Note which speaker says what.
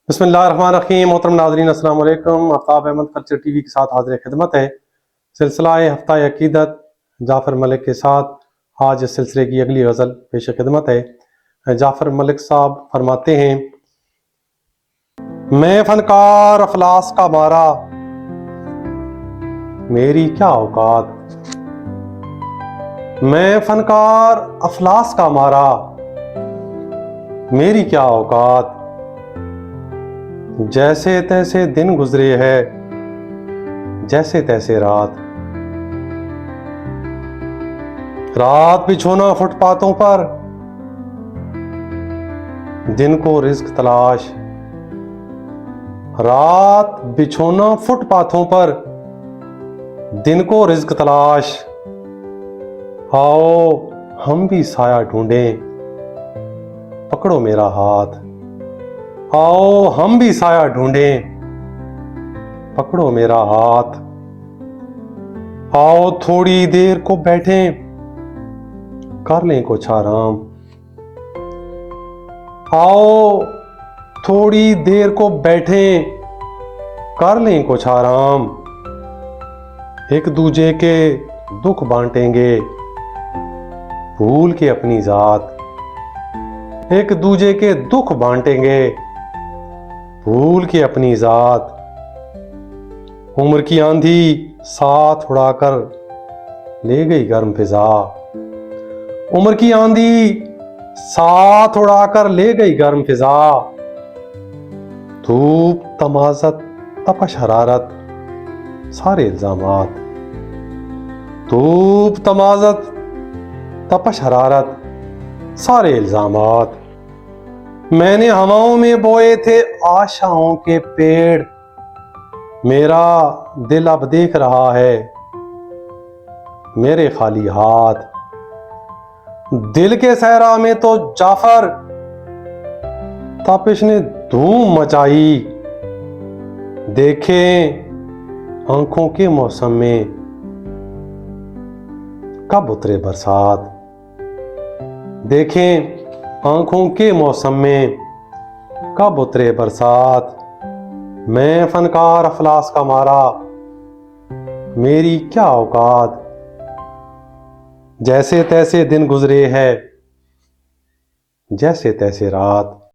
Speaker 1: बिस्मिल्लाहिर्रहमानिर्रहीम। मोहतरम नाज़रीन अस्सलाम वालेकुम। आफ्ताब अहमद कल्चर टीवी के साथ हाजिर खिदमत है। सिलसिला हफ्ता अकीदत जाफ़र मलिक के साथ आज इस सिलसिले की अगली गज़ल पेश खिदमत है। जाफ़र मलिक साहब फरमाते हैं, मैं फनकार अफलास का मारा, मेरी क्या औकात। मैं फनकार अफलास का मारा, मेरी क्या औकात। जैसे तैसे दिन गुजरे है, जैसे तैसे रात। रात बिछोना फुटपाथों पर, दिन को रिज्क तलाश। रात बिछोना फुटपाथों पर, दिन को रिज्क तलाश। आओ हम भी साया ढूंढें, पकड़ो मेरा हाथ। आओ हम भी साया ढूंढें, पकड़ो मेरा हाथ। आओ थोड़ी देर को बैठें, कर लें कुछ आराम। आओ थोड़ी देर को बैठें, कर लें कुछ आराम। एक दूजे के दुख बांटेंगे, भूल के अपनी जात। एक दूजे के दुख बांटेंगे, भूल के अपनी जात। उम्र की आंधी साथ उड़ाकर ले गई गर्म फिजा। उम्र की आंधी साथ उड़ाकर ले गई गर्म फिजा। धूप तमाजत तपश हरारत सारे इल्जामात। धूप तमाजत तपश हरारत सारे इल्जामात। मैंने हवाओं में बोए थे आशाओं के पेड़, मेरा दिल अब देख रहा है मेरे खाली हाथ। दिल के सहरा में तो जाफर तापिश ने धूम मचाई। देखें आंखों के मौसम में कब उतरे बरसात। देखें आंखों के मौसम में कब उतरे बरसात। मैं फनकार अफलास का मारा, मेरी क्या औकात। जैसे तैसे दिन गुजरे है, जैसे तैसे रात।